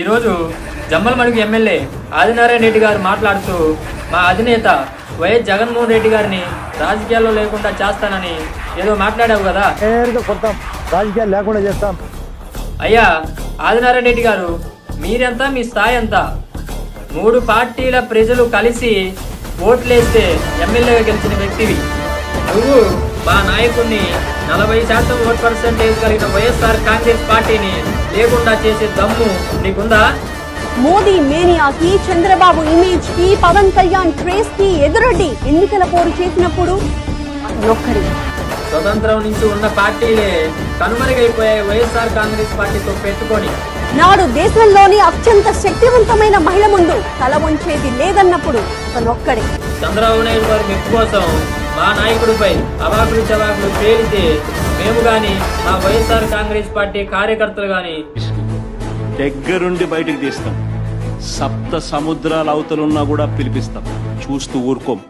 ఈరోజు జమ్మలమడుగు ఎమ్మెల్యే ఆదినారాయణ రెడ్డి గారు మాట్లాడుతూ మా అధినేత వైఎస్ జగన్మోహన్ రెడ్డి గారిని రాజకీయాల్లో లేకుండా చేస్తానని ఏదో మాట్లాడావు కదా. రాజకీయాలు లేకుండా చేస్తాం. అయ్యా ఆదినారాయణ రెడ్డి గారు, మీరెంత, మీ స్థాయి ఎంత? 3 పార్టీల ప్రజలు కలిసి ఓట్లేస్తే ఎమ్మెల్యేగా గెలిచిన వ్యక్తివి నువ్వు. మా నాయకుడిని 40% ఓట్ పర్సెంటేజ్ కలిగిన వైఎస్ఆర్ కాంగ్రెస్ పార్టీని లేకుండా చేసే దమ్ము నీకుందా? మోదీ మేనియాకి, చంద్రబాబు ఇమేజ్ కి, పవన్ కళ్యాణ్ ట్రేస్ కి ఎదురొడ్డి ఎన్నికల పోరు చేసినప్పుడు ఒక్కడి స్వతంత్రం నుంచి ఉన్న పార్టీలే కనుమరుగైపోయాయి వైఎస్ఆర్ కాంగ్రెస్ పార్టీతో పెట్టుకొని. నాడు దేశంలోని అత్యంత శక్తివంతమైన మహిళ ముందు తల వంచేది లేదన్నప్పుడు తనొక్కడే. చంద్రబాబు నాయుడు గారి మెప్పు కోసం మా నాయకుడిపై అవాకులు చవాకులు పేలితే మేము గాని, మా వైఎస్ఆర్ కాంగ్రెస్ పార్టీ కార్యకర్తలు గాని దగ్గరుండి బయటికి తీస్తాం. 7 సముద్రాల అవతలున్నా కూడా పిలిపిస్తాం. చూస్తూ ఊరుకోం.